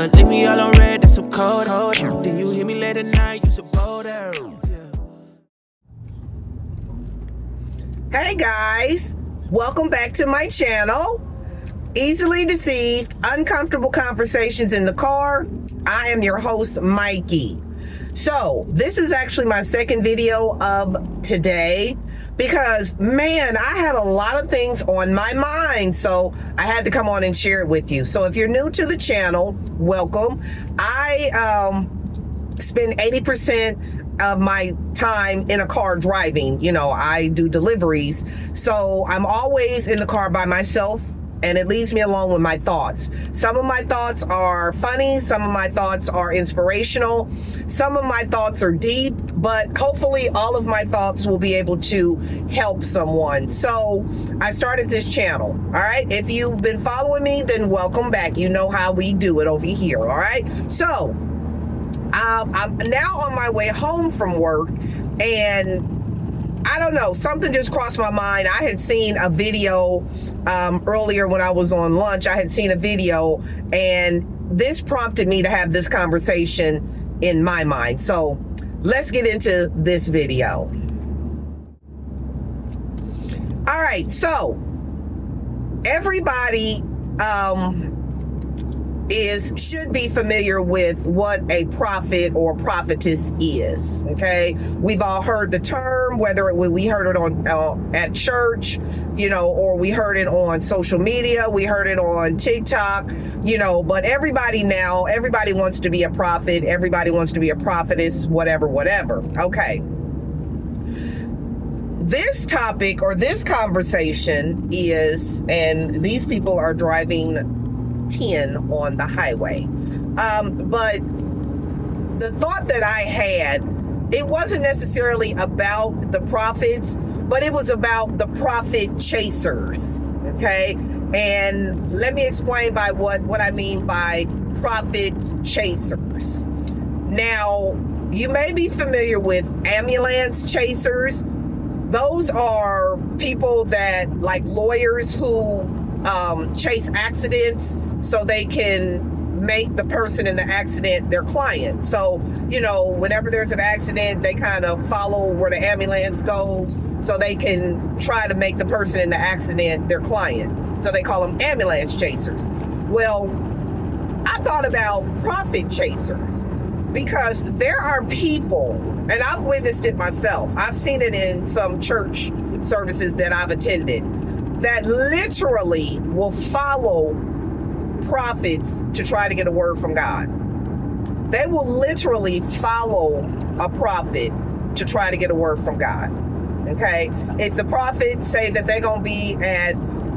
Leave me all on red, that's some cold. Then you hit me late at night, you suppose that. Hey guys, welcome back to my channel. Easily Deceived, Uncomfortable Conversations in the Car. I am your host, Mikey. So this is actually my second video of today because, man, I had a lot of things on my mind, so I had to come on and share it with you. So if you're new to the channel, welcome. I spend 80% of my time in a car driving. You know, I do deliveries, so I'm always in the car by myself, and it leaves me alone with my thoughts. Some of my thoughts are funny, some of my thoughts are inspirational, some of my thoughts are deep, but hopefully all of my thoughts will be able to help someone. So I started this channel, all right? If you've been following me, then welcome back. You know how we do it over here, all right? So I'm now on my way home from work, and I don't know, something just crossed my mind. I had seen a video earlier when I was on lunch. I had seen a video, and this prompted me to have this conversation in my mind. So let's get into this video. All right, so everybody should be familiar with what a prophet or prophetess is. Okay, we've all heard the term, whether we heard it on at church, you know, or we heard it on social media, we heard it on TikTok, you know. But everybody wants to be a prophet, everybody wants to be a prophetess, whatever. Okay, this topic or this conversation is, and these people are driving 10 on the highway. But the thought that I had, it wasn't necessarily about the prophets, but it was about the prophet chasers. Okay, and let me explain by what I mean by prophet chasers. Now, you may be familiar with ambulance chasers. Those are people that, like lawyers who chase accidents so they can make the person in the accident their client. So, you know, whenever there's an accident, they kind of follow where the ambulance goes so they can try to make the person in the accident their client. So they call them ambulance chasers. Well, I thought about prophet chasers because there are people, and I've witnessed it myself, I've seen it in some church services that I've attended, that literally will follow prophets to try to get a word from God. They will literally follow a prophet to try to get a word from God. Okay? If the prophet say that they're going to be at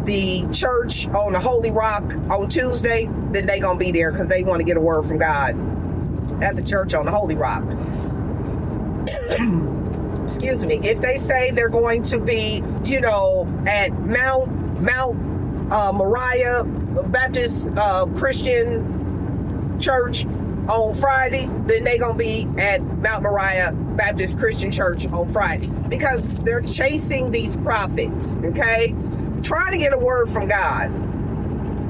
the church on the Holy Rock on Tuesday, then they're going to be there because they want to get a word from God at the church on the Holy Rock. Excuse me. If they say they're going to be, you know, at Mount Moriah Baptist Christian Church on Friday, then they're going to be at Mount Moriah Baptist Christian Church on Friday because they're chasing these prophets, okay? Trying to get a word from God.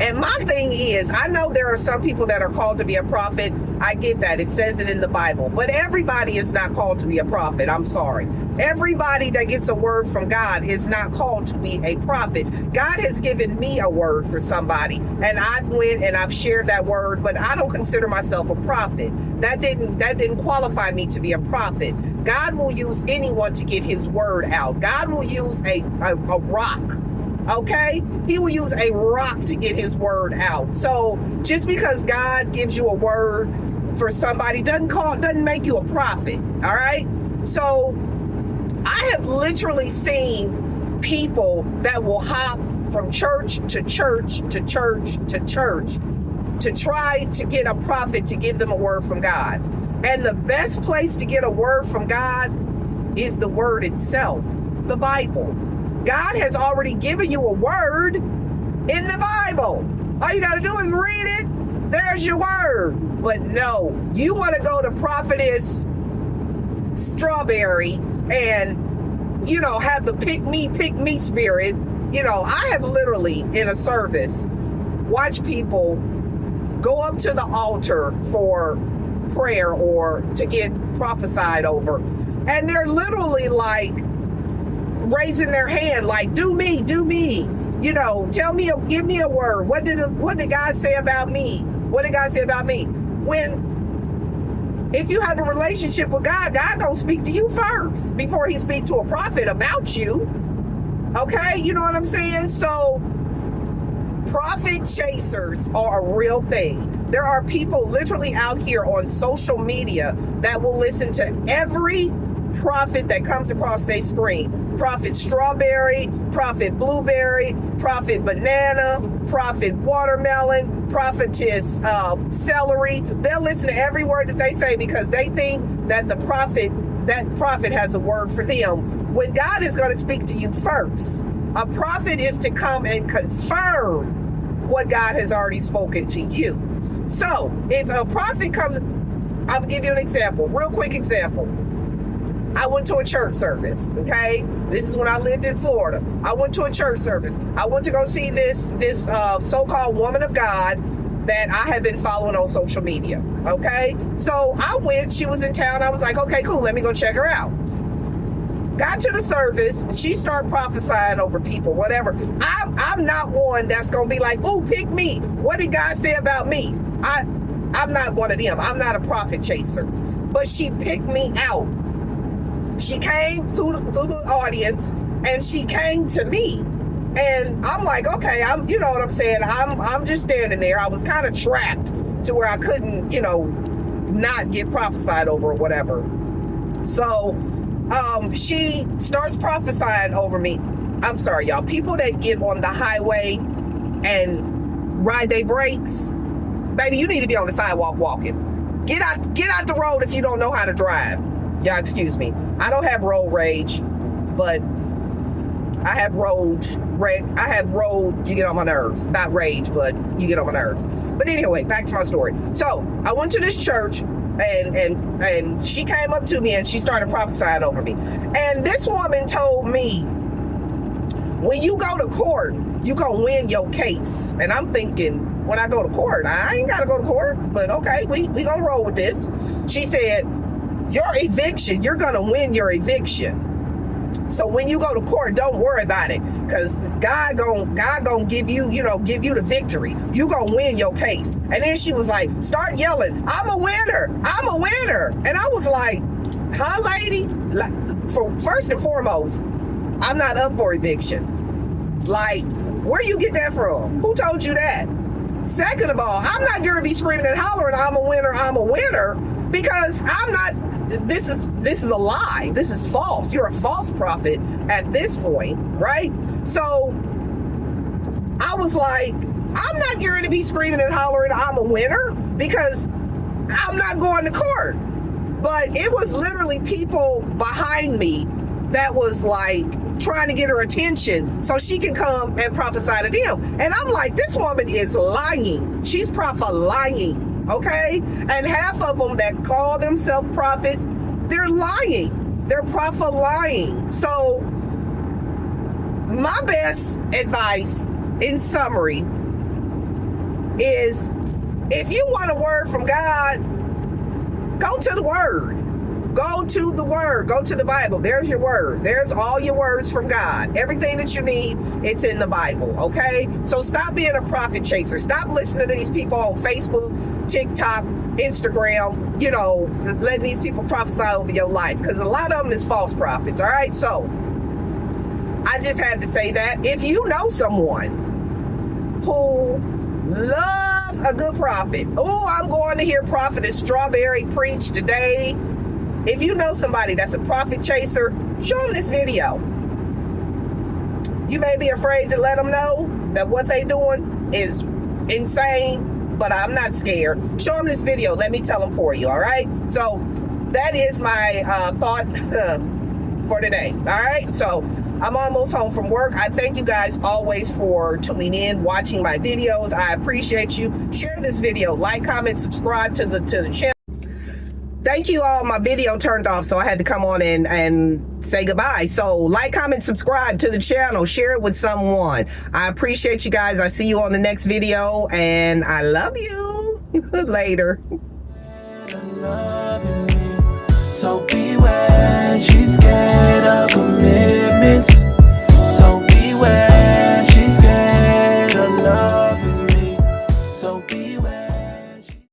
And my thing is, I know there are some people that are called to be a prophet. I get that. It says it in the Bible. But everybody is not called to be a prophet. I'm sorry. Everybody that gets a word from God is not called to be a prophet. God has given me a word for somebody, and I've went and I've shared that word, but I don't consider myself a prophet. That didn't qualify me to be a prophet. God will use anyone to get his word out. God will use a rock. Okay? He will use a rock to get his word out. So just because God gives you a word for somebody doesn't make you a prophet. All right? So I have literally seen people that will hop from church to church to church to church to try to get a prophet to give them a word from God. And the best place to get a word from God is the word itself, the Bible. God has already given you a word in the Bible. All you got to do is read it. There's your word. But no, you want to go to Prophetess Strawberry and, you know, have the pick me spirit. You know, I have literally in a service watched people go up to the altar for prayer or to get prophesied over, and they're literally like raising their hand, like, do me, you know, tell me, give me a word. What did God say about me? What did God say about me? When, if you have a relationship with God, God don't speak to you first before he speak to a prophet about you. Okay, you know what I'm saying? So prophet chasers are a real thing. There are people literally out here on social media that will listen to every prophet that comes across their screen. Prophet strawberry, prophet blueberry, prophet banana, prophet watermelon, prophetess celery. They'll listen to every word that they say because they think that that prophet has a word for them, when God is going to speak to you first. A prophet is to come and confirm what God has already spoken to you. So if a prophet comes, I'll give you an example, real quick example. I went to a church service, okay? This is when I lived in Florida. I went to a church service. I went to go see this so-called woman of God that I have been following on social media, okay? So I went, she was in town. I was like, okay, cool, let me go check her out. Got to the service, she started prophesying over people, whatever. I'm not one that's gonna be like, oh, pick me. What did God say about me? I'm not one of them. I'm not a prophet chaser. But she picked me out. She came through the audience and she came to me. And I'm like, okay, you know what I'm saying? I'm just standing there. I was kind of trapped to where I couldn't, you know, not get prophesied over or whatever. So she starts prophesying over me. I'm sorry, y'all. People that get on the highway and ride their brakes, baby, you need to be on the sidewalk walking. Get out the road if you don't know how to drive. Y'all, excuse me. I don't have road rage, but I have road, you get on my nerves. Not rage, but you get on my nerves. But anyway, back to my story. So I went to this church and she came up to me and she started prophesying over me. And this woman told me, when you go to court, you gonna win your case. And I'm thinking, when I go to court, I ain't gotta go to court, but okay, we gonna roll with this. She said, your eviction, you're gonna win your eviction. So when you go to court, don't worry about it, because God gonna give you the victory. You gonna win your case. And then she was like, start yelling, I'm a winner. And I was like, huh, lady? Like, first and foremost, I'm not up for eviction. Like, where you get that from? Who told you that? Second of all, I'm not gonna be screaming and hollering, I'm a winner, because I'm not. This is a lie. This is false. You're a false prophet at this point, right? So I was like, I'm not going to be screaming and hollering, I'm a winner, because I'm not going to court. But it was literally people behind me that was like trying to get her attention so she can come and prophesy to them. And I'm like, this woman is lying. She's lying. Okay? And half of them that call themselves prophets, they're lying. They're prophet lying. So my best advice in summary is, if you want a word from God, go to the word. Go to the word. Go to the Bible. There's your word. There's all your words from God. Everything that you need, it's in the Bible, okay? So stop being a prophet chaser. Stop listening to these people on Facebook, TikTok, Instagram, you know, letting these people prophesy over your life, because a lot of them is false prophets, all right? So I just had to say that. If you know someone who loves a good prophet, oh, I'm going to hear Prophetess Strawberry preach today. If you know somebody that's a prophet chaser, show them this video. You may be afraid to let them know that what they doing is insane, but I'm not scared. Show them this video. Let me tell them for you, all right? So that is my thought for today, all right? So I'm almost home from work. I thank you guys always for tuning in, watching my videos. I appreciate you. Share this video, like, comment, subscribe to the channel. Thank you all. My video turned off, so I had to come on and say goodbye. So like, comment, subscribe to the channel. Share it with someone. I appreciate you guys. I see you on the next video, and I love you. Later. Loving me. So be